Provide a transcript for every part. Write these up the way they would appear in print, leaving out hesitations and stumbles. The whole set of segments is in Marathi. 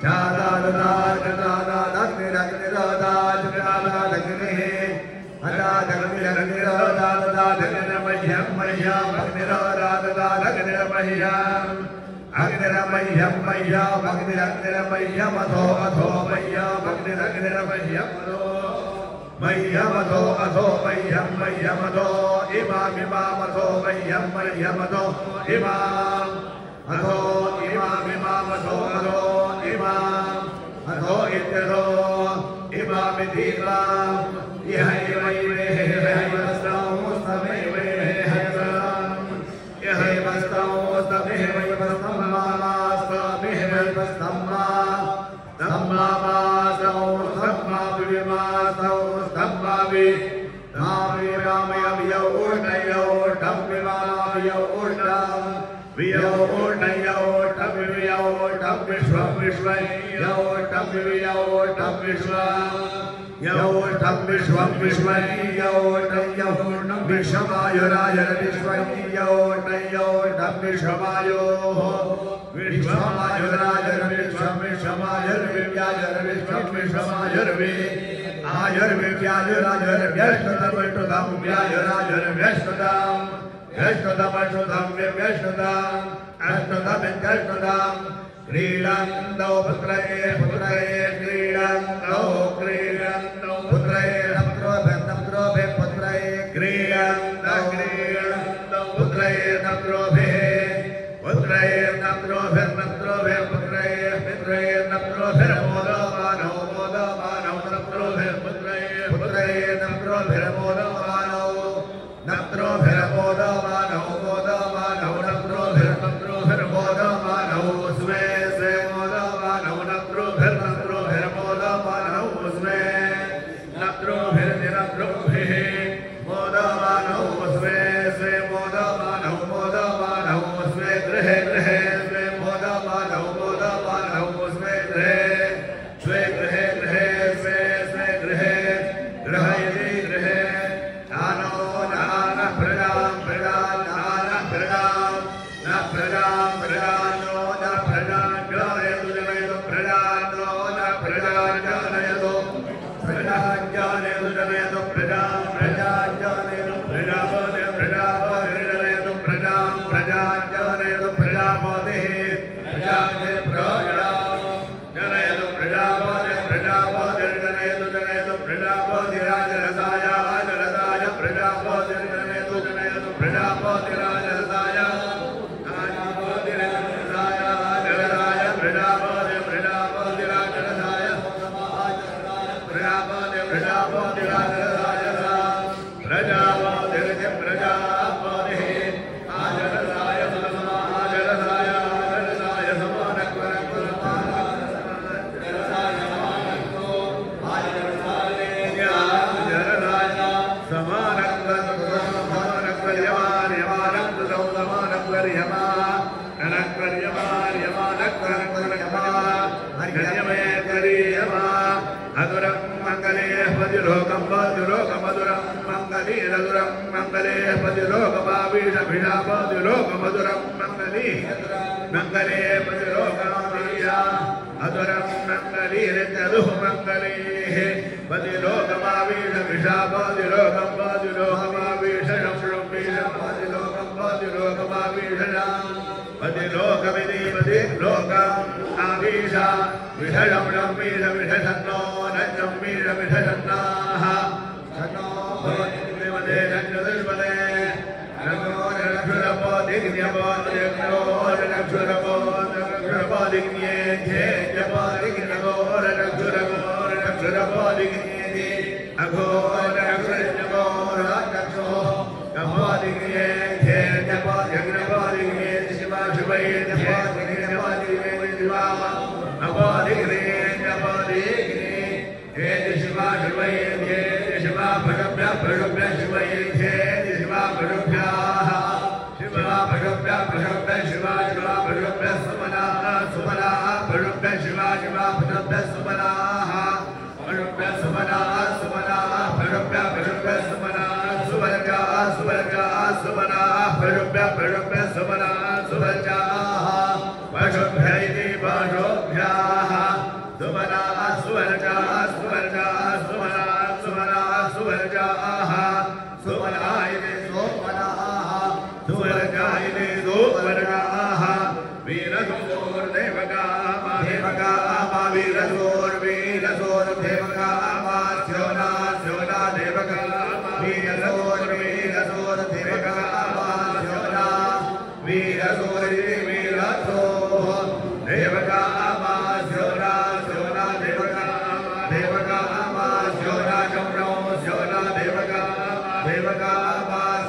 Jai मह्यम अग्निरमह्यम अग्निरमह्यम मह्यम अग्निरमह्यम अधो अधो मह्यम अग्निरमह्यम अधो मह्यम अधो अधो मह्यम अधो इमाम अधो मह्यम अधो इमाम अधो इमाम अधो अधो इमाम अधो इत्यधो इमाम दीवाम यह क्रीडन्तौ पुत्रये क्रीडन्तौ पुत्रये नप्त्रोभे पुत्रये क्रीडन्तौ पुत्रये नप्त्रोभे पुत्रये पित्रये नप्त्रोभे मोदमानौ नप्त्रोभे पुत्रये नप्त्रोभे मोदमानौ नप्त्रोभे मोदमानौ नप्त्रोभे मोदमानौ स्वे मोदमानौ नप्त्रोभे मोदमानौ स्वे नप्त्रोभे मोदमानौ स्वे मोदमानौ स्वे गृहे स्वे मोदमानौ स्वे गृहे स्वे गृहे नानो नान प्रजां वीरसोर देवका श्योना श्योना देवका वीरसोर देवका श्योना वीरसोर वीरसो देवका श्योना श्योना देवका देवका श्योना शौनो श्योना देवका देवका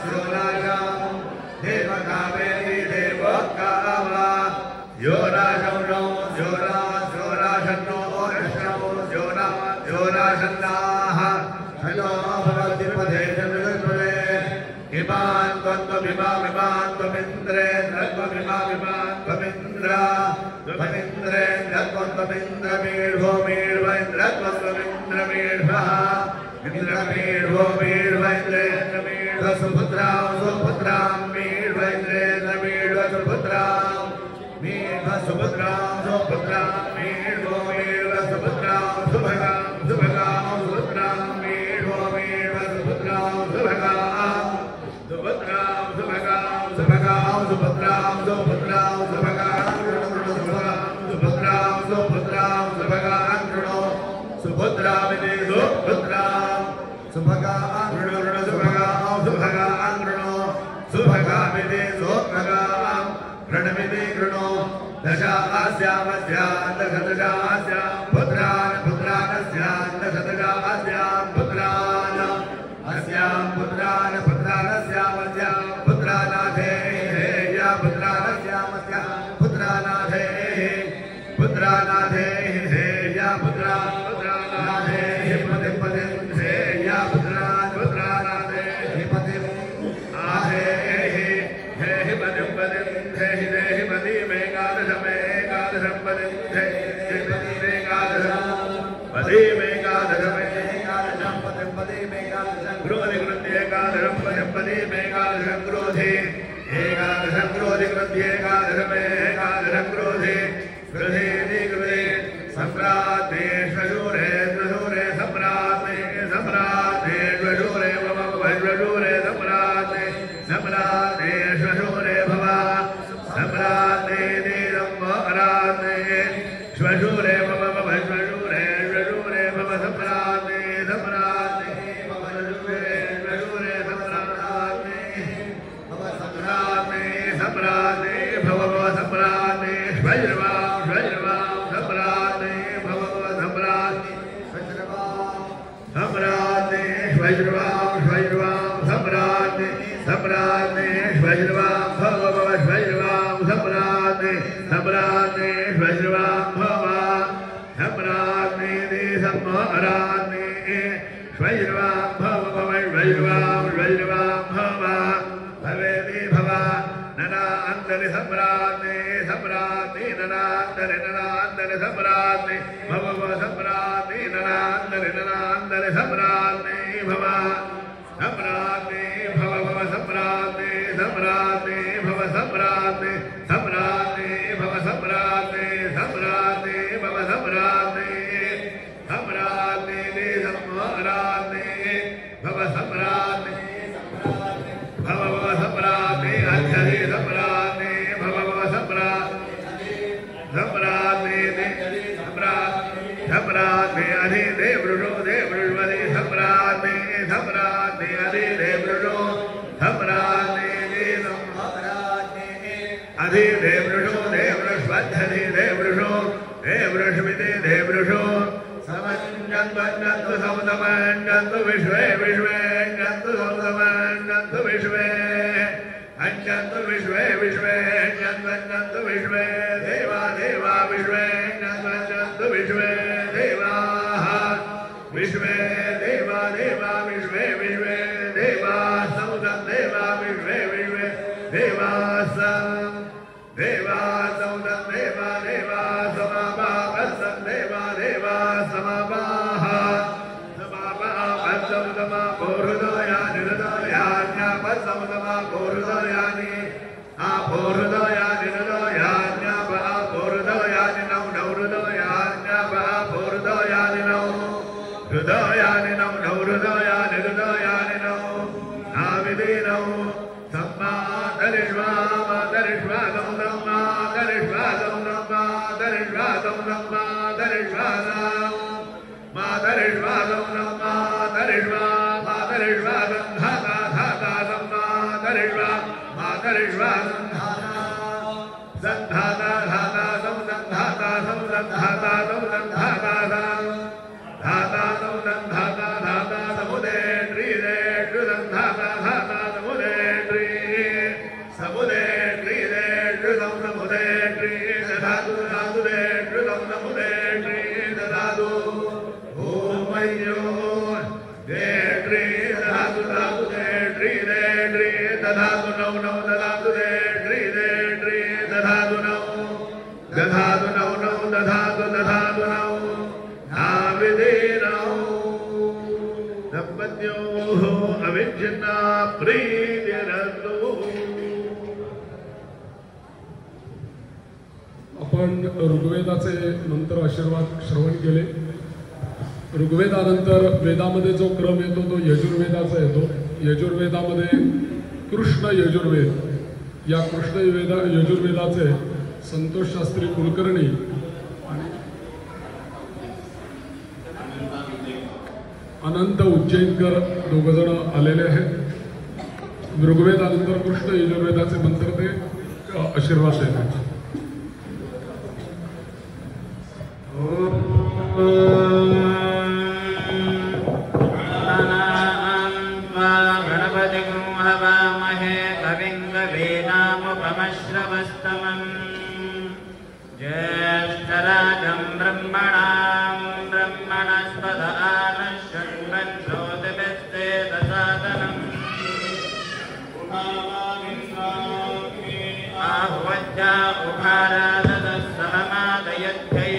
श्योना देवका मेरी देवका योना शौनो योना योना शन्नो शन्नो योना योना शन्नाः शन्नो भवति पदे जगत्पदे इमान् त्वमिमान् त्वमिन्द्रे त्वमिन्द्र त्वमिन्द्रे त्वमिन्द्रमीर्भो मीर्भेन्द्र त्वमिन्द्रमीर्भः इन्द्रमीर्भो मीर्भेन्द्रेन्द्रमीर्भ सुपुत्रां सुपुत्रां मीर्भेन्द्रेन्द्रमीर्भ सुपुत्रां मीर्भ सुपुत्रां सुपुत्रां मीर्भो मीर्भ सुपुत्रां सुभगां सुभगां सुपुत्रां मीर्भो मीर्भ सुपुत्रां सुभगां सुपुत्रां सुभगां सुभगां सुपुत्रां सुपुत्रां सुभगां सुपुत्रां सुपुत्रां सुभगां कृणो सुपुत्रामिति सुपुत्रां सुभगां कृणो सुभगां सुभगां कृणो सुभगामिति सुभगां प्रणमिति कृणो दशास्यामस्यां दशदशास्यां पुत्रान् पुत्रानस्यां दशदशास्यां पुत्रान् अस्यां पुत्रान् पुत्रानस्यामस्यां पुत्रानाथे या पुत्रानस्यामस्यां पुत्रानाथे पुत्रानाथे या पुत्रानाथे पतिं पतिं या पुत्रानाथे पतिं आहे हे पतिं पतिं देहि पतिं मेकादशं पतिं क्रोधि कृत्येकादशं पतिं मेकादशं क्रोधि एकादशं क्रोधि कृत्येकादशं क्रोधि कृधेति कृते सम्राटे श्वशूरे श्वशूरे सम्राटे सम्राटे श्वशूरे भव श्वशूरे सम्राटे सम्राटे श्वशूरे भव सम्राटे सम्राटे श्वशूरे भव श्वशूरे श्वशूरे भव सम्राटे सम्राटे भव श्वशूरे सम्राटे भव सम्राटे सम्राटे भव सम्राटे श्वशुर्वां श्वशुर्वां सम्राटे भव सम्राटे सम्राटे श्वशुर्वां श्वशुर्वां सम्राटे सम्राटे श्वशुर्वां भव श्वशुर्वां सम्राटे सम्राटे श्वशुर्वां भव सम्राटे सम्राटे श्वशुर्वां भव श्वशुर्वां श्वशुर्वां भव भवेति भव ननान्तरि सम्राटे सम्राटे ननान्तरि ननान्तरि सम्राटे भव सम्राटे ननान्तरि ननान्तरि सम्राटे भव सम्राटे भव सम्राटे सम्राटे भव सम्राटे सम्राटे भव सम्राटे सम्राटे भव सम्राटे सम्राटे सम्राटे भव सम्राटे भव सम्राटे अध्यधि सम्राटे भव सम्राटे सम्राटे सम्राटे अधि देवृषो देवृष्वदि सम्राटे सम्राटे अधि देवृषो सम्राटे अधि देवृषो देवृष्वध्यधि देवृषो देवृष्विति देवृषो समञ्जन्तु समदमञ्जन्तु विश्वे विश्वे जन्तु समदमञ्जन्तु विश्वे अञ्जन्तु विश्वे विश्वे जन्तु विश्वे देवा देवा विश्वे जन्तु विश्वे देवाः विश्वे देवा देवा विश्वे विश्वे देवा समुदं देवा विश्वे विश्वे देवासं देवा समुदं देवा देवा समापावसं देवा देवा समापाः समापावसं समापोहृदयानि हृदयान्यापसमुदमापोहृदयानि आपोहृदयानि हृदयान्यापहापोहृदयानि नौ नौ हृदयान्यापहापोहृदयानि नौ हृदयानि नौ नौ हृदयानि हृदयानि नौ नाविधि नौ सम्मादरिष्वा मादरिष्वा गौ मादरिष्वा गौ मादरिष्वा मातरिश्वासं नं मातरिश्वासं मातरिश्वासं नं मातरिश्वासं धाता धाता नं मातरिश्वासं संधाता धाता संधाता संधाता संधाता धाता संधाता धाता समुदेन्द्री देन्द्री संधाता धाता समुदेन्द्री समुदेन्द्री देन्द्री समुदेन्द्री दधातु दधातु देन्द्री समुदेन्द्री दधातु ओम अय्यो देन्द्री दधातु दधातु देन्द्री देन्द्री दधातु नौ नौ दधातु देन्द्री देन्द्री दधातु नौ दधातु नौ नौ दधातु दधातु नौ नाविदीनौ दंपत्योः अविच्छिन्ना प्रीतिरस्तु। आपण ऋग्वेदाचे मंत्र आशीर्वाद श्रवण केले। ऋग्वेदानंतर वेदामध्ये जो क्रम येतो तो यजुर्वेदाचा येतो। यजुर्वेदामध्ये कृष्ण यजुर्वेद, या कृष्ण यजुर्वेदाचे संतोष शास्त्री कुलकर्णी आणि अनंत उज्जैनकर दोघजण आलेले आहेत। ऋग्वेदानंतर कृष्ण यजुर्वेदाचे मंत्र ते आशीर्वाद देतात। ज्येष्ठराजं ब्रह्मणां ब्रह्मणस्पद आनश्वन्वन्नोतिभिस्ते दशादनम् आहुवज्जा उभारादतः सहमादयध्यै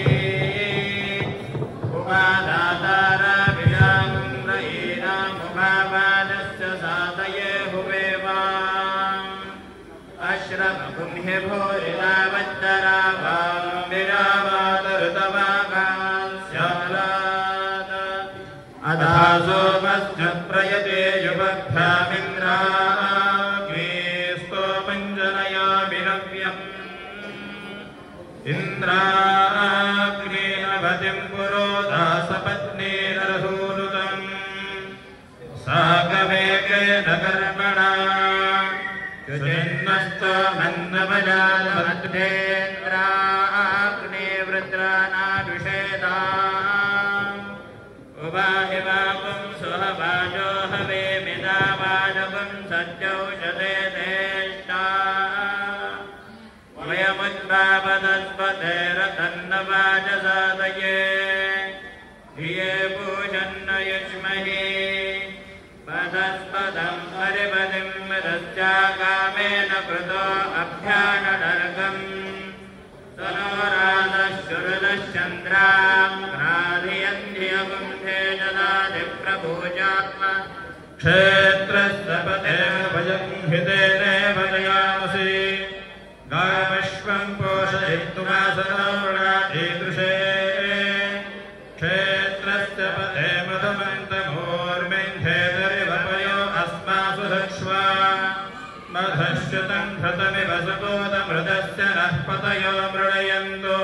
उपादाताराभिरामुम्रयीनामुभावादस्य सातये हुवेवाम् अश्रमगुंहि भूरिरावज्जरावां विरावादऋतवागास्यालाद अधासोमस्य प्रयते युवग्धामिन्द्राग्नेस्तोमञ्जनयामिनव्यम् इन्द्राग्नेनभतिं पुरोधासपत्नीरसूनुतम् साकवेगेन कर्मणा युजिन्नस्तोमन्नवजालमध्येन्द्राग्ने वृत्रानाभिषेदाम् उवाहिवाकुं सुहवाजो हवेमिदावाजकुं सज्जौषधे देष्टा वयमुद्भावदस्पतेरतन्नवाजसादये धिये पूषन्न युष्महि पदस्पदं हरिपदिं रस्यागामेन कृतो अभ्याननर्गम् सनोरादश्चुरुदश्चन्द्रां क्राधियन्ध्यगुंधे जलादिप्रभूजा क्षेत्रस्य पते भयं हितेनेव जयामसि गामश्वं पोषयित्वासनौणाधीदृशे क्षेत्रस्य पते मधुमन्तमूर्मिन्धेदरिवपयो अस्मासु दक्ष्वा मधश्युतं धृतमिव सुबोधमृतस्य नः पतयो मृळयन्तो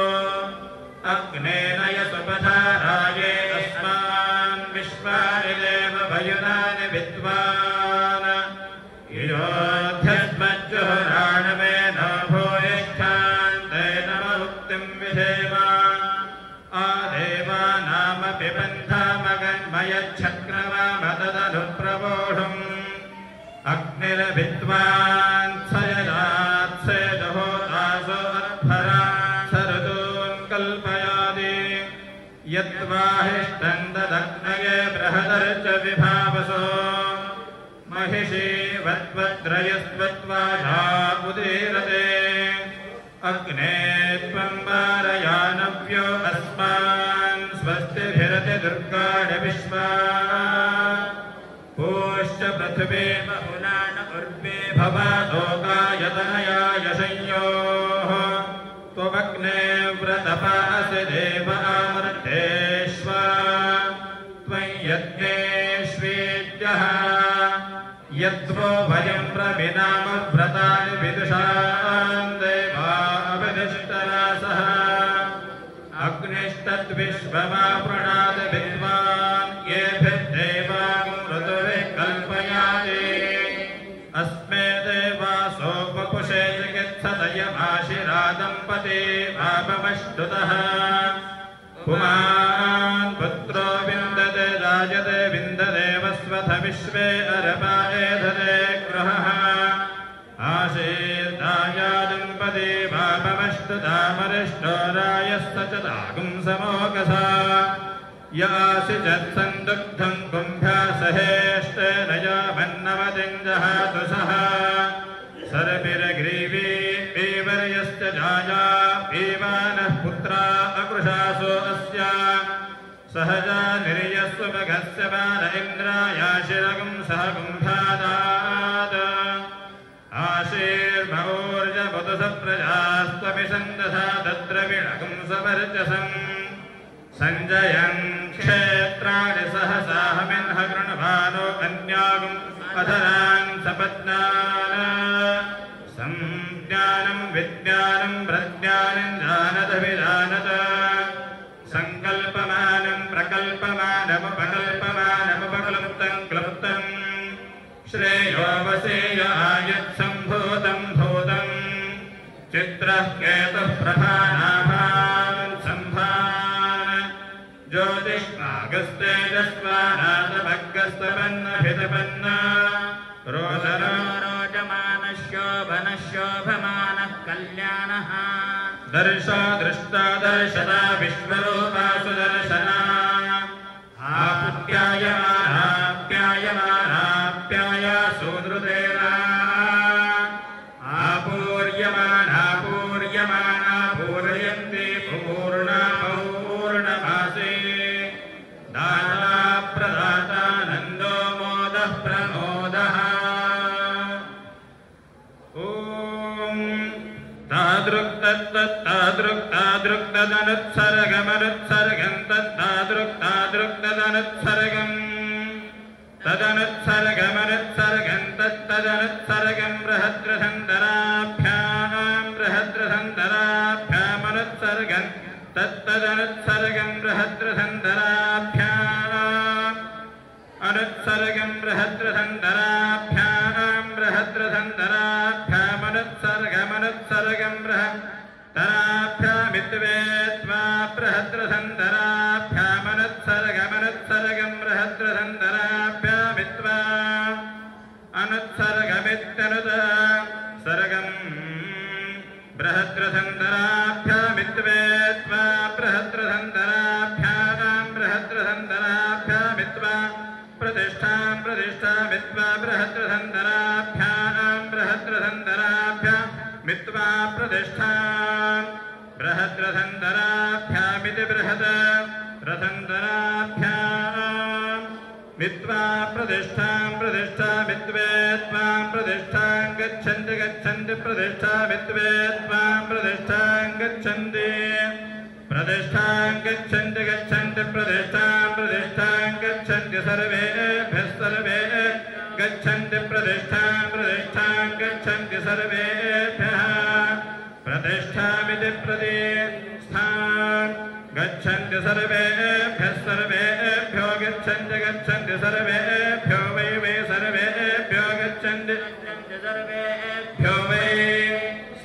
अग्नेन यसुपधाराये अस्मान् विश्वानि देव भयुनानि विद्वान् योऽध्यस्मज्जुहुराणमेन भूयिष्ठान्तेन मुक्तिं विधेम आदेवानामपि पन्थामगन्मयच्छक्रमामतदनुप्रवोढुम् अग्निर्विद्वान् सयदात्सेदहोदासो अध्वरा सरदून् कल्पयादि यद्वाहिष्ठं तदग्नये बृहदर्च विभावसो महिषी वद्वद्रयस्वत्वाजा उदीरते अग्ने त्वं वारयानव्यो अस्मान् स्वस्तिभिरति दुर्गाणि विश्वा पूश्च पृथिवी बहुलान उर्वे भवादोकायतनयाय संयोः त्वमग्ने व्रतपासि देव आमृतेष्वा त्वं यज्ञेष्वेद्यः यद्वो वयं प्रविनाम व्रतानि विदुषान् देवा अभिदिष्टरासः अग्निस्तद्विश्वमापृणात् विद्वान् येभिर्देवां ऋतुभिः कल्पयाति अस्मे देवासोपपुषे चिकित्सदयमाशिरादम्पते पापमश्नुतः पुमान् पुत्रो विन्दते राजते विन्दते वस्वथ विश्वे अरपायेधते गृहः आशीर्दायादम्पते पापमश्नुतामरिष्टो रायश्च च दागुंसमोकसा यासि जत्सन्दुग्धं कुम्भ्यासहेष्टेन यावन्नवतिञ्जहातु सः सर्पिरग्रीवी पीवर्यश्च जाया पीवानः पुत्रा अकृशासो अस्य सहजा निर्यस्वमघस्य बाल इन्द्रायाशिरगुं सह कुम्भादात् आशीर्भवोर्जवतुसप्रजास्त्वमिषन्दसा तद्रविणगुं समर्चसम् सञ्जयन् क्षेत्राणि सहसाहमिन्ह गृह्णवानो अन्यागुम् अधरान् सपत्नान् संज्ञानं विज्ञानं प्रज्ञानं जानदभिजानत सङ्कल्पमानं प्रकल्पमानमुपकल्पमानमुपक्लुप्तं क्लुप्तं श्रेयो वसेय आयत्सम्भूतं भूतं चित्रः केतुः प्रभानाभान् सम्भान् ज्योतिष्मागस्तेजस्वानाथभग्गस्तपन्नभितपन्न रोचमानशोभनशोभमानः कल्याणः दर्शा दृष्टा दर्शना विश्वरूपा सुदर्शना आप्यायमानाप्यायमानाप्याया सुदृतेना आपूर्यमाना पूर्यमाना पूरयन्ति पूर्णा पूर्णमासे दाता प्रदाता नन्दो मोदः प्रमोदः ॐ तादृक्तदनुत्सर्गमनुत्सर्गं तत्तादृक्तादृक्तदनुत्सर्गं तदनुत्सर्गमनुत्सर्गं तत्तदनुत्सर्गं बृहद्रसन्धराभ्यामनुत्सर्गं तत्तदनुत्सर्गं बृहद्रसन्धराभ्याम् अनुत्सर्गं बृहद्रसन्धराभ्यामनुत्सर्गमनुत्सर्गं बृहद्तराभ्यामित्वेत्वा बृहद्रसन्धराभ्यामनुत्सर्गमनुत्सर्गं बृहद्रसन्धराभ्यामित्वा अनुत्सर्गमित्यनुत सर्गं बृहद्रसन्धराभ्यामित्वेत्वा बृहद्रसन्धराभ्यां बृहद्रसन्धराभ्यामित्वा प्रतिष्ठां प्रतिष्ठामित्वा बृहद्रसन्धराभ्यां बृहद्रसन्धराभ्यामित्वा प्रतिष्ठां बृहद्रसन्धराभ्यामिति बृहद्रसन्धराभ्यामित्वा प्रतिष्ठां प्रतिष्ठामित्वेत्वा प्रतिष्ठां गच्छन्ति गच्छन्ति प्रतिष्ठामित्वेत्वा प्रतिष्ठां गच्छन्ति प्रतिष्ठां गच्छन्ति गच्छन्ति प्रतिष्ठां प्रतिष्ठां गच्छन्ति सर्वेभ्यः सर्वे गच्छन्ति प्रतिष्ठां प्रतिष्ठां गच्छन्ति सर्वेभ्यः प्रतिष्ठामिति प्रतिष्ठां गच्छन्ति सर्वेभ्यः सर्वेभ्यो गच्छन्ति गच्छन्ति सर्वेभ्यो वै वै सर्वेभ्यो गच्छन्ति सर्वेभ्यो वै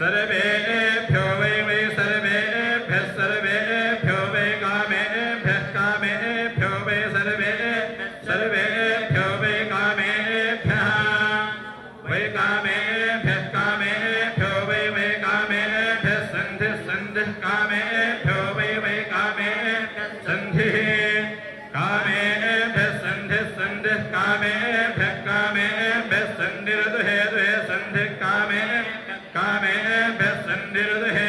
सर्वेभ्यो वै वै सर्वेभ्यः सर्वेभ्यो वै कामेभ्यः कामेभ्यो वै सर्वेभ्यो वै कामेभ्यः वै कामेभ्यः कामेभ्यो वै वै कामेभ्यः सन्धिः सन्धिः कामेभ्यो वै वै कामेभ्यः सन्धिः कामेभ्यः सन्धिः सन्धिः कामेभ्यः कामेभ्यः सन्धिर्दुहे दुहे सन्धिः कामेभ्यः सन्धिर्दुहे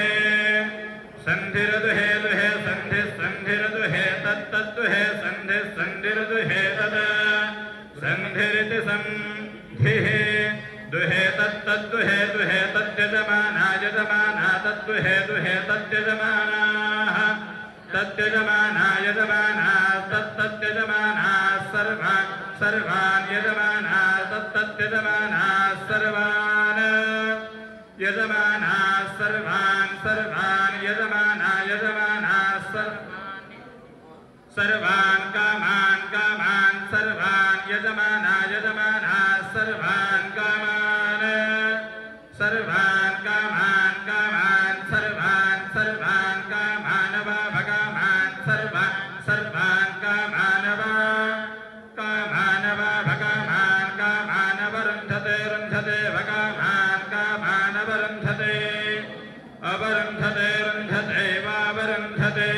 सन्धिर्दुहे दुहे सन्धिः सन्धिर्दुहे तत्तद्दुहे सन्धिः सन्धिर्दुहे तद सन्धिरिति सन्धिः दुहे तत्तद्दुहे दुहे तद्यजमाना यजमाना तद्दुहे दुहे तद्यजमानाः तद्यजमाना यजमाना तत्तद्यजमाना सर्वान् सर्वान् यजमाना तत्तद्यजमाना सर्वान् यजमाना सर्वान् सर्वान् यजमाना यजमाना सर्वान् सर्वान् कामान् कामान् सर्वान् यजमाना यजमाना सर्वान् कामान् सर्वान् कामान् कामान् सर्वान् सर्वान् कामान् वा भगवान् सर्वान् कामान् वा भगवान् कामान् वरुन्धते रुन्धते भगवान् कामान् वरुन्धते अवरुन्धते रुन्धते वावरुन्धते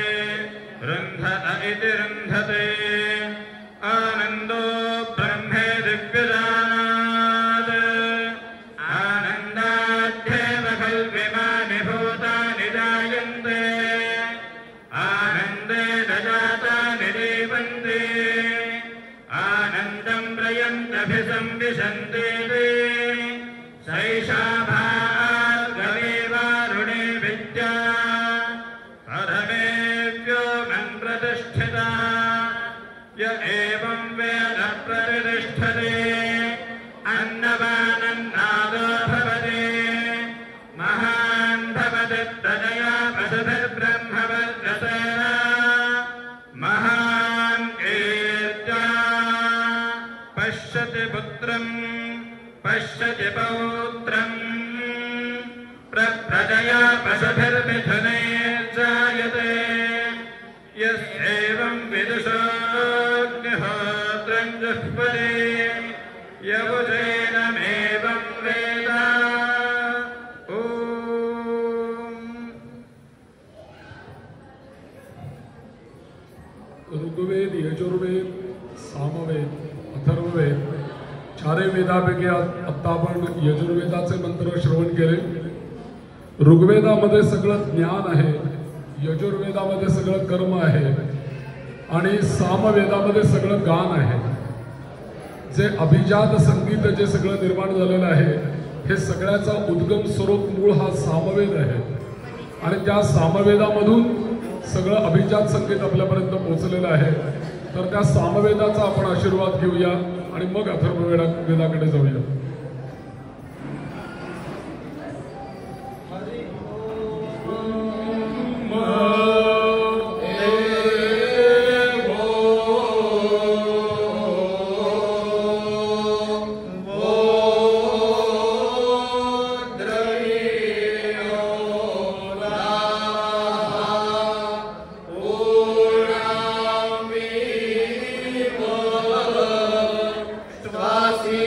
रुन्धत इति रुन्धते आनन्दो ब्रह्मे दिव्यजानात् आनन्दाध्येव खल्विमानि भूतानि जायन्ते आनन्देन जातानि जीवन्ति आनन्दं प्रयन्तभिसंविशन्ति सैषा भार्गवी वारुणे विद्या परमेभ्यो प्रतिष्ठिता य एवं वेद प्रतिष्ठते अन्नवानन्नादो भवति महान् भवति तदया पशुभिर्ब्रह्मवर्चसेन महान् कीर्त्या पश्यति पुत्रं पश्यति पौत्रं प्रजया पशुभिर्मिथुनैर्जायते यस्यैवं विदुषोऽग्निहोत्रं जुह्वति यवुजेनमेवं वेद ॐ ऋग्वेद यजुर्वेद सामवेद अथर्ववेद चारही वेदापैकी आता आपण यजुर्वेदाचे मंत्र श्रवण केले. ऋग्वेदामध्ये सगळं ज्ञान आहे, यजुर्वेदामध्ये सगळं कर्म आहे आणि सामवेदामध्ये सगळं गान आहे. जे अभिजात संगीत जे सगळं निर्माण झालेलं आहे हे सगळ्याचा उद्गम स्रोत मूळ हा सामवेद आहे आणि त्या सामवेदामधून सगळं अभिजात संगीत आपल्यापर्यंत पोहोचलेलं आहे. तर त्या सामवेदाचा आपण आशीर्वाद घेऊया आणि मग अथर्ववेदाकडे जाऊया. Swasi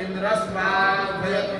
इंद्रस्वाभयत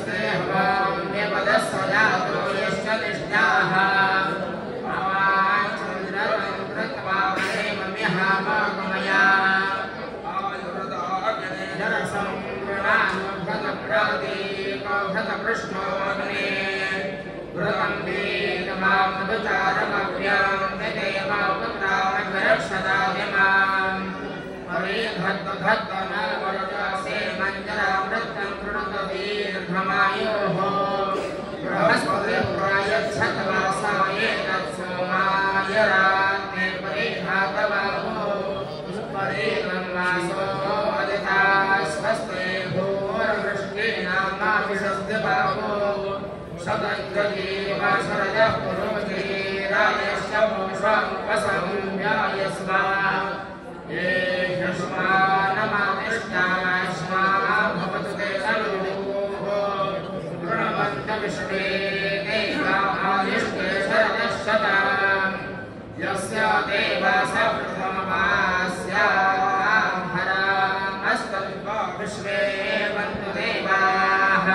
स्वस्ते हवां देवदस्वजातो यश्च निष्ठाः आवाचन्द्रं कृत्वा वरेमम्यहामगमया आयुर्दाग्नेरसं कृणानुभगप्रादेकभगपृष्ठोऽग्ने घृतं वेदमामधुचारमव्यं देवापुत्रामगरक्षदाभिमाम् परिभद्भद्वनवरदासे मञ्जरामृतं कृणुत दीर्घमायोः बृहस्पतिर्प्रयच्छतवासाय तत्सोमाय रात्रे परिघातवाहो परेणं वासो अदिता स्वस्ते भूर्वृष्टीनामाभिषस्ते बाहो सदग्रदेव शरदः पुरोजे रायश्च मोषं वसं जायस्वा ये यस्मानमादिष्टास्मा भवतु ते अनुरूः प्रणवन्तविश्वे देवादिष्टे शरदशताम् यस्य देवस्य प्रथममास्याहरामस्तन्त्वा विश्वे वन्तु देवाः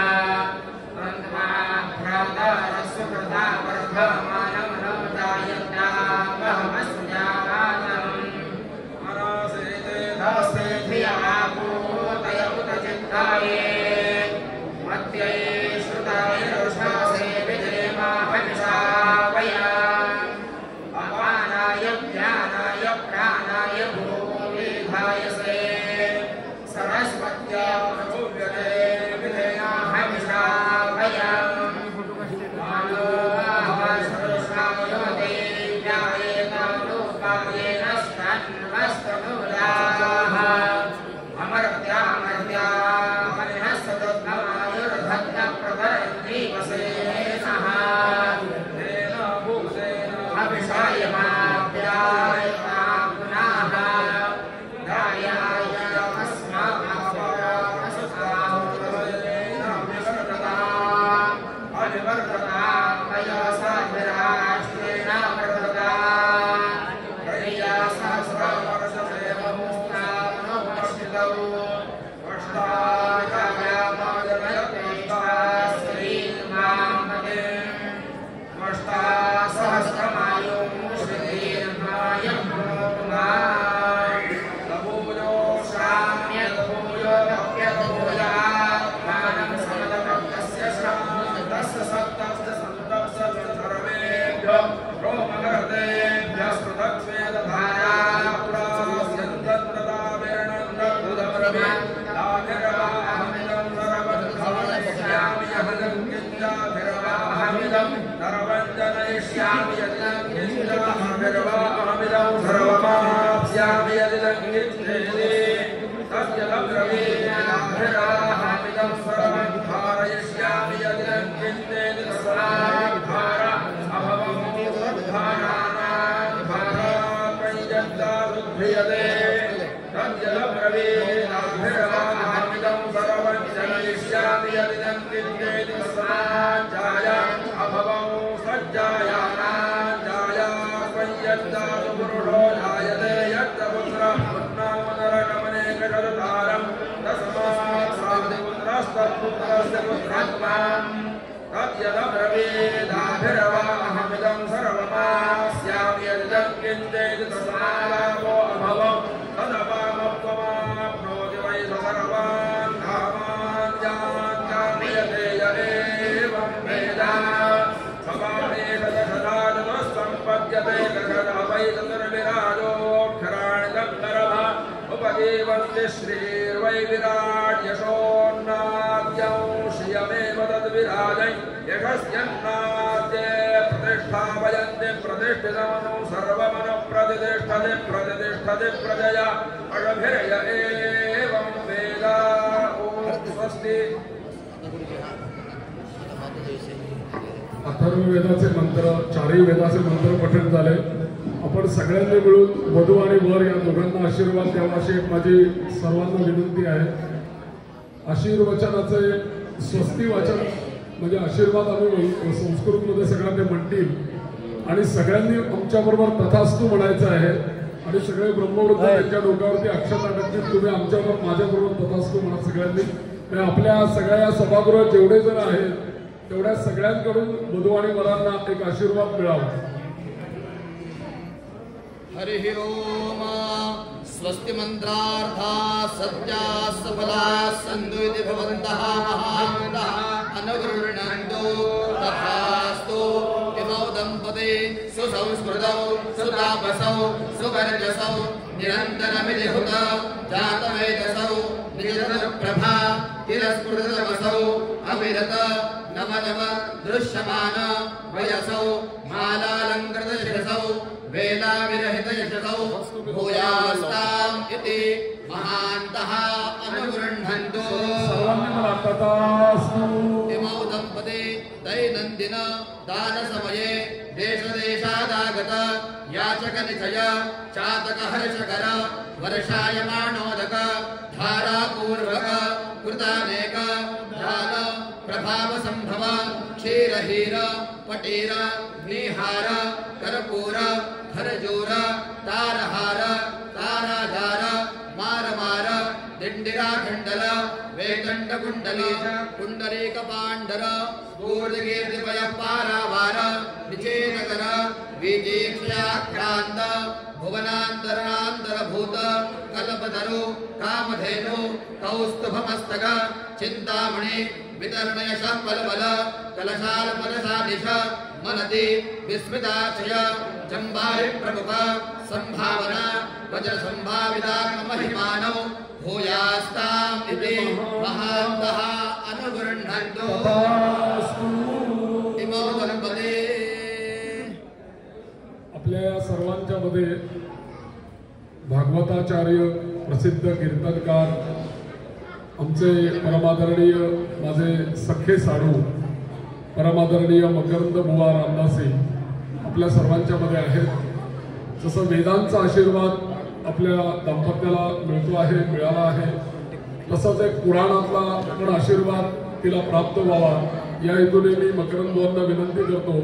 भ्रातरसुकृता वर्धमानं नोदायन्तामहमस्तु जातम् अनासेते दास्ते धिया भूतय उत चित्ताये मत्यै श्रुताय रोषासे विजयमा हविषा वया अपानाय ज्ञानाय प्राणाय भूमिधायसे सरस्वत्या प्रभुव्यते विजया हविषा वया श्रीर्वै विराट यशोन्नाद्यं श्रियमेव तद्विराजै यशस्यन्नाद्ये प्रतिष्ठापयन्ति प्रतिष्ठितमनु सर्वमनु प्रतिष्ठते प्रतिष्ठते प्रजया अषभिर्य एवं वेद ॐ स्वस्ति। अथर्ववेदाचे मंत्र चारही वेदाचे मंत्र पठण झाले। आपण सगळ्यांनी मिळून वधू आणि वर या दोघांना आशीर्वाद द्यावा अशी एक माझी सर्वांना विनंती आहे। आशीर्वचनाचे स्वस्ती वाचन म्हणजे आशीर्वाद आम्ही संस्कृतमध्ये सगळ्यांनी म्हणतील आणि सगळ्यांनी आमच्याबरोबर तथास्तु म्हणायचं आहे आणि सगळे ब्रह्मवृद्ध त्यांच्या डोक्यावरती अक्षता टाकतील। तुम्ही आमच्याबरोबर माझ्याबरोबर तथास्तु म्हणा सगळ्यांनी। आपल्या सगळ्या सभागृहात जेवढे जण आहेत तेवढ्या सगळ्यांकडून वधू आणि वरांना एक आशीर्वाद मिळावा. हरि ओम. स्वस्ति मंत्रार्था सत्या सफला सन्तु इति भवन्तः महान्तः अनुगृह्णन्तु तथास्तु. इमौ दम्पते सुसंस्कृतौ सुतापसौ सुवर्चसौ निरन्तरमिलिहुत जातवेदसौ निजप्रभा तिरस्कृतवसौ अविरत नवनव दृश्यमान वयसौ मालालङ्कृतशिरसौ वेलाविरहितयशसौ भूयास्ताम् इति महान्तः अनुगृह्णन्तु. इमौ दम्पते दैनन्दिन दानसमये देशदेशादागत याचकनिचय चातकहर्षकर वर्षायमाणोदक धारापूर्वक कृतानेक दान प्रभावसम्भव क्षीरहीर पटीर निहार कर्पूर खरजूर तारहार ताराधार मारमार दिण्डिराखण्डल वेदण्डकुण्डली कुण्डलीकपाण्डर स्फूर्तिकीर्तिपय पारावार निचेनकर विजीक्षयाक्रान्त भुवनान्तरणान्तरभूत कल्पतरु कामधेनु कौस्तुभमस्तक चिन्तामणि वितरणयश बलबल कलशालपदसादिश मनति विस्मिताक्षय चम्बारि प्रमुख सम्भावना वज्रसम्भावितात्महिमानौ भूयास्ताम् इति महान्तः अनुगृह्णन्तु. इमौ दम्पते. आपल्या या सर्वांच्या मध्ये भागवताचार्य प्रसिद्ध कीर्तनकार आमचे परमादरणीय माझे सख्खे साडू परमादरणीय मकरंद बुवा रामदासी आपल्या सर्वांच्या मध्ये आहेत. जसं वेदांचा आशीर्वाद आपल्या दाम्पत्याला मिळतो आहे मिळाला आहे तसंच एक पुराणातला पण आशीर्वाद तिला प्राप्त व्हावा या हेतूने मी मकरंद बुवांना विनंती करतो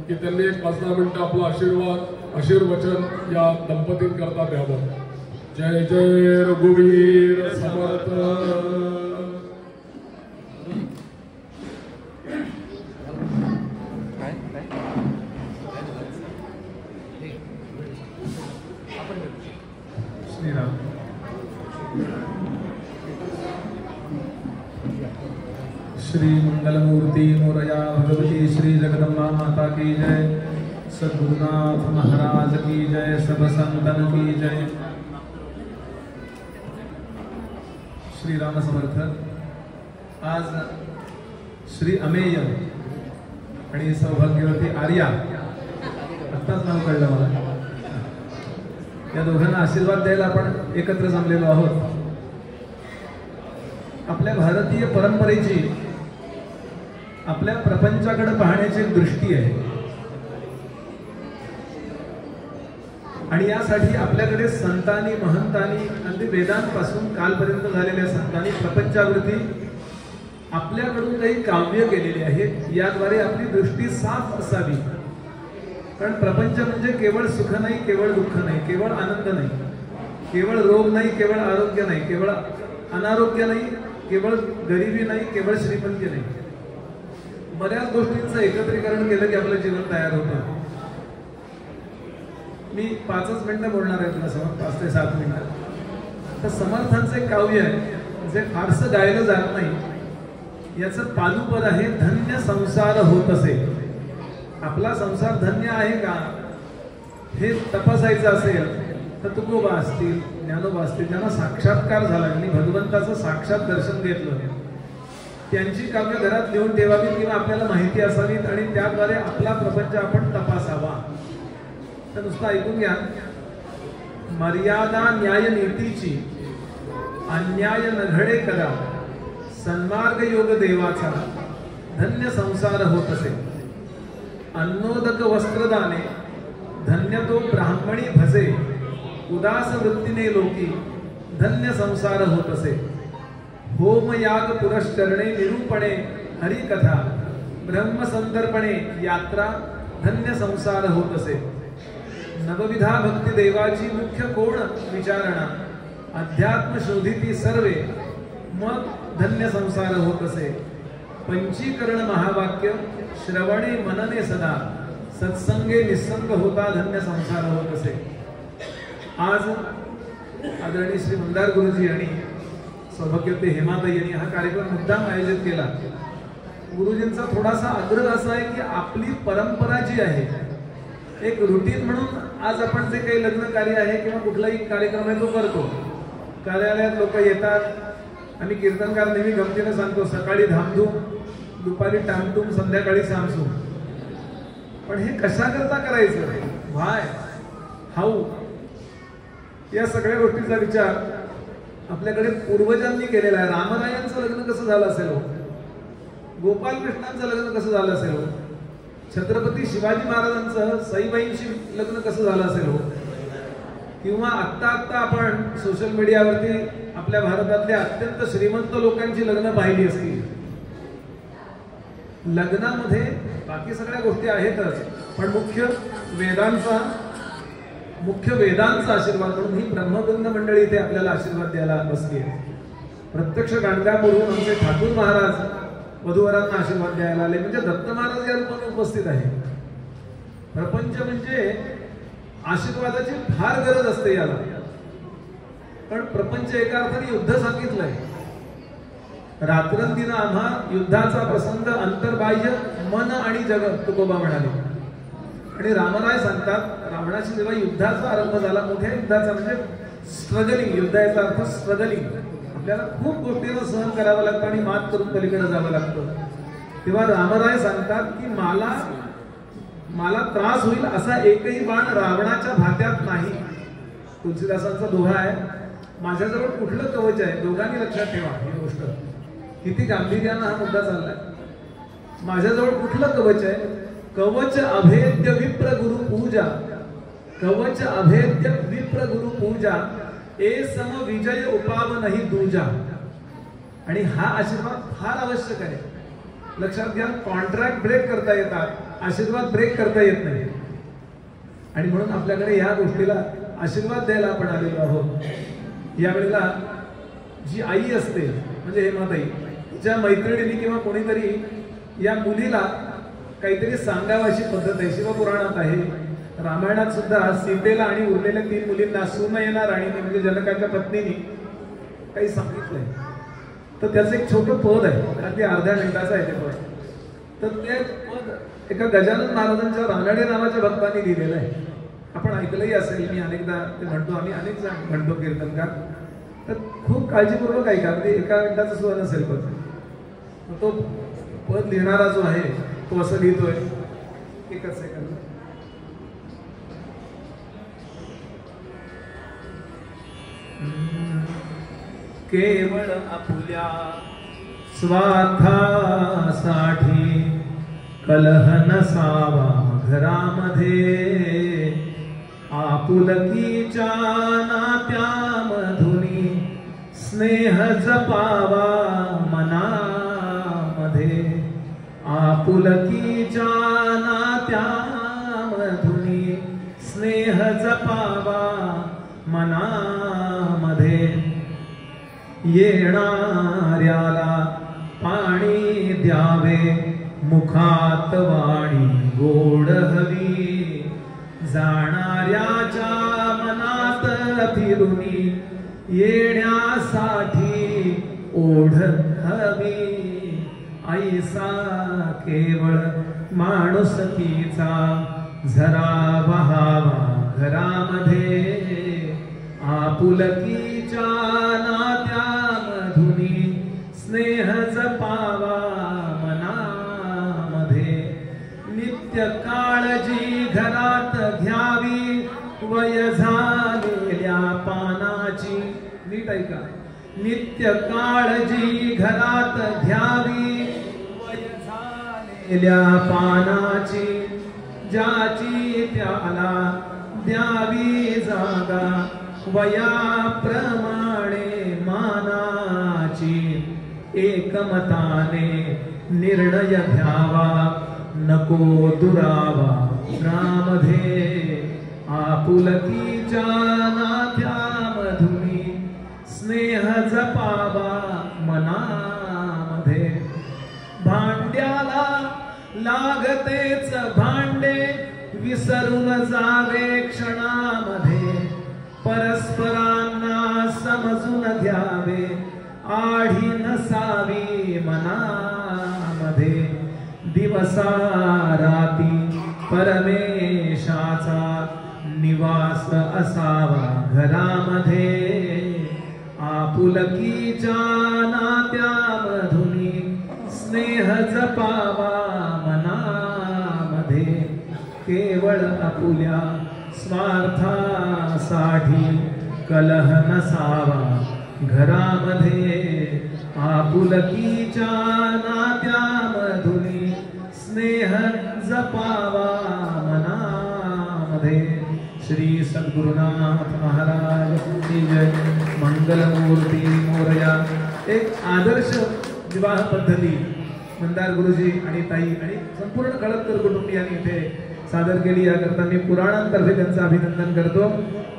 की त्यांनी एक 5-10 मिनिटं आपला आशीर्वचन या दंपतींकरता द्यावं. जय जय रघुवीर समर्थ. श्रीराम. श्री मंगलमूर्ति मोरया भगवती श्री जगदम्बा माता की जय. सद्गुरुनाथ महाराज की जय. सब संतन की जय. श्री राम समर्थ. आज श्री अमेय आणि सौभाग्यवती आर्या आत्ताच नाव कळलं मला. या दोघांना आशीर्वाद द्यायला आपण एकत्र जमलेलो आहोत. आपल्या भारतीय परंपरेची आपल्या प्रपंचाकडे पाहण्याची एक दृष्टी आहे आणि यासाठी आपल्याकडे संतांनी महंतांनी अगदी वेदांपासून कालपर्यंत झालेल्या संतांनी प्रपंचावरती आपल्याकडून काही काव्य केलेली आहेत. याद्वारे आपली दृष्टी साफ असावी. कारण प्रपंच म्हणजे केवळ सुख नाही केवळ दुःख नाही केवळ आनंद नाही केवळ रोग नाही केवळ आरोग्य नाही केवळ अनारोग्य नाही केवळ गरिबी नाही केवळ श्रीमंती नाही. बऱ्याच गोष्टींचं एकत्रीकरण केलं की आपलं जीवन तयार होतं. मी 5च मिनिटं बोलणार आहे तुला 5 ते 7 मिनिटं. तर समर्थांचं एक काव्य आहे जे फारसं गायलं जात नाही. याचं पालुपद आहे धन्य संसार होत असे. आपला संसार धन्य आहे का हे तपासायचं असेल तर तुकोबा असतील ज्ञानोबा असतील ज्यांना साक्षात्कार झाला आणि भगवंताचं साक्षात दर्शन घेतलं त्यांची काव्य घरात लिहून ठेवावीत किंवा आपल्याला माहिती असावीत आणि त्याद्वारे आपला प्रपंच आपण तपासावा. तर नुसतं ऐकून घ्या. मर्यादा न्याय नीतीची अन्याय नघडे करा सन्मार्ग योग देवाचा धन्य संसार होत असे. अन्नोदक वस्त्रदाने धन्य तो ब्राह्मणी भजे उदास वृत्तीने लोकी धन्य संसार होत असे. होम याग पुरस्करणे निरूपणे हरिकथा ब्रह्मसंदर्पणे यात्रा धन्य संसार होत असे. नवविधा भक्ती देवाची मुख्य कोण विचारणा अध्यात्म शोधिती सर्वे मग धन्य संसार होत असे. पंचीकरण महावाक्य श्रवणे मनने सदा सत्संगे निसंग होता धन्य संसार होत असे. आज आदरणीय श्री मंदार गुरुजी आणि सौभाग्यवती हेमाताई यांनी हा कार्यक्रम मुद्दाम आयोजित केला. गुरुजींचा थोडासा आग्रह असा आहे की आपली परंपरा जी आहे एक रुटीन म्हणून आज आपण जे काही लग्न कार्य आहे किंवा कुठलाही कार्यक्रम आहे तो करतो. कार्यालयात लोक येतात आणि कीर्तनकार नेहमी गमतीने सांगतो सकाळी धामधूम, दुपारी टामटूम, संध्याकाळी सामसूम. पण हे कशाकरता करायचं? व्हाय, हाऊ, या सगळ्या गोष्टीचा विचार आपल्याकडे पूर्वजांनी केलेला आहे. रामरायांचं लग्न कसं झालं असेल, गोपाल कृष्णांचं लग्न कसं झालं असेल, छत्रपती शिवाजी महाराजांचं सईबाईंशी लग्न कसं झालं असेल, किंवा आत्ता आपण सोशल मीडियावरती आपल्या भारतातल्या अत्यंत श्रीमंत लोकांची लग्न पाहिली असतील. लग्नामध्ये बाकी सगळ्या गोष्टी आहेतच, पण मुख्य वेदांचा आशीर्वाद म्हणून ही ब्रह्मगंध मंडळी इथे आपल्याला आशीर्वाद द्यायला बसली आहे. प्रत्यक्ष गाणगापूरहून आमचे ठाकूर महाराज वधूवरांना आशीर्वाद द्यायला आले, म्हणजे दत्त महाराज या रूपाने उपस्थित आहे. प्रपंच म्हणजे आशीर्वादाची फार गरज असते याला. पण प्रपंच एका अर्थाने युद्ध सांगितलंय. रात्रंदिन आम्हा युद्धाचा प्रसंग अंतर्बाह्य मन आणि जगत, तुकोबा म्हणाले. आणि रामराय सांगतात रावणाशी जेव्हा युद्धाचा आरंभ झाला, मोठ्या युद्धाचा म्हणजे स्ट्रगलिंग, युद्ध याचा अर्थ स्ट्रगलिंग, आपल्याला खूप गोष्टींना सहन करावं लागतं आणि मात करून पलीकडे जावं लागतं. तेव्हा रामराय सांगतात की मला त्रास होईल असा एकही बाण रावणाच्या भात्यात नाही. तुलसीदासांचा दोहा आहे, माझ्याजवळ कुठलं कवच आहे. दोघांनी लक्षात ठेवा ही गोष्ट, किती गांभीर्यानं हा मुद्दा चाललाय. माझ्याजवळ कुठलं कवच आहे? कवच अभेद्य विप्र गुरु पूजा, कवच अभेद्य विप्र गुरु पूजा, ए सम विजय उपाव नाही दूजा. आणि हा आशीर्वाद फार आवश्यक आहे. लक्षात घ्या, कॉन्ट्रॅक्ट ब्रेक करता येतात, आशीर्वाद ब्रेक करता येत नाही. आणि म्हणून आपल्याकडे या गोष्टीला आशीर्वाद द्यायला आपण आलेलो आहोत. यावेळेला जी आई असते म्हणजे हेमाताई, ज्या मैत्रिणींनी किंवा कोणीतरी या मुलीला काहीतरी सांगावं अशी पद्धत आहे. शिवपुराणात आहे, रामायणात सुद्धा सीतेला आणि उरलेल्या 3 मुलींना सुनयना राणीने म्हणजे जनकाच्या पत्नीने काही सांगितलंय. तर त्याचं एक छोटं पद आहे, अगदी अर्ध्या मिनिटाचं आहे ते पद. तर ते पद एका गजानन महाराजांच्या रानडे नावाच्या भक्तांनी लिहिलेलं आहे. आपण ऐकलंही असेल, मी अनेकदा ते म्हणतो, आम्ही अनेक जण म्हणतो कीर्तनकार. तर खूप काळजीपूर्वक ऐका, म्हणजे एका मिनिटाचं सुद्धा नसेल पद. तो पद लिहिणारा जो आहे तो असं लिहितोय, एकच सेकंद. केवळ आपुल्या स्वार्थासाठी कलह नसावा घरामध्ये, आपुलकीच्या नात्यामधुनी स्नेह जपावा मनामध्ये, आपुलकीच्या नात्यामधुनी स्नेह जपावा मनामध्ये, येणाऱ्याला पाणी द्यावे मुखात वाणी गोड हवी, जाणाऱ्याच्या मनात फिरुनी येण्यासाठी ओढ हवी. ऐसा केवळ माणुसकीचा झरा वहावा घरामध्ये, आपुलकीच्या नात्यामधुनी स्नेह जपावा मनामध्ये, नित्य काळजी घरात घ्यावी वय झालेल्या पानाची. नीट ऐका, नित्य काळजी घरात घ्यावी वय झालेल्या पानाची, ज्याची त्याला द्यावी जागा वयाप्रमाणे मानाची, एकमताने निर्णय घ्यावा नको दुरावा घरामध्ये, आपुलकीच्या नात्यामधुनी स्नेह जपावा तेच भांडे विसरून जावे क्षणामध्ये परस्परांना समजून घ्यावे आढी नसावी मनामध्ये दिवसा राती परमेशाचा निवास असावा घरामध्ये आपुलकीच्या नात्यामधुनी स्नेह जपावा मनामध्ये केवळ आपुल्या स्वार्थासाठी कलह नसावा घरामध्ये आपुलकीच्या नात्यामधुनी स्नेह जपावा मनामध्ये श्री सद्गुरुनाथ महाराज की जय मंगलमूर्ती मोरया। एक आदर्श विवाह पद्धती मंदार गुरुजी आणि ताई आणि संपूर्ण कळपकर कुटुंबियांनी इथे सादर केली। याकरता मी पुराणांतर्फे त्यांचं अभिनंदन करतो।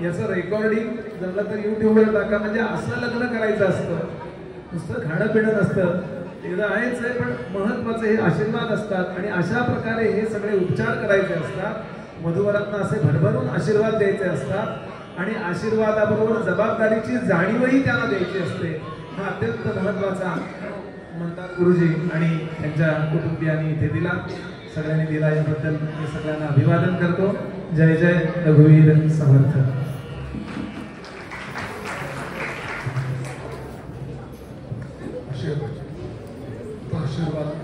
याचं रेकॉर्डिंग जमलं तर युट्यूबवर टाका, म्हणजे असं लग्न करायचं असतं, नुसतं खाणं पिणं नसतं, एकदा आहेच आहे पण महत्वाचे हे आशीर्वाद असतात आणि अशा प्रकारे हे सगळे उपचार करायचे असतात। वधूवरांना असे भरभरून आशीर्वाद द्यायचे असतात आणि आशीर्वादाबरोबर जबाबदारीची जाणीवही त्यांना द्यायची असते। हा अत्यंत महत्वाचा मंदार गुरुजी आणि त्यांच्या कुटुंबियांनी इथे दिला, सगळ्यांनी दिला, याबद्दल मी सगळ्यांना अभिवादन करतो। जय जय रघुवीर समर्थ। आशीर्वाद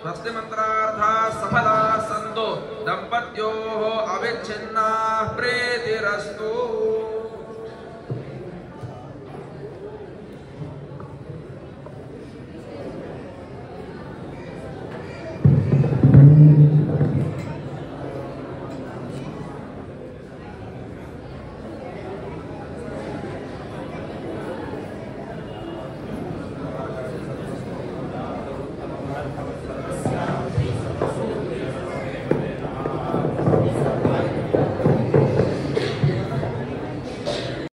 स्वस्ति मंत्रार्था सफला सन्तो दंपत्योः अविच्छिन्ना प्रीतिरस्तु।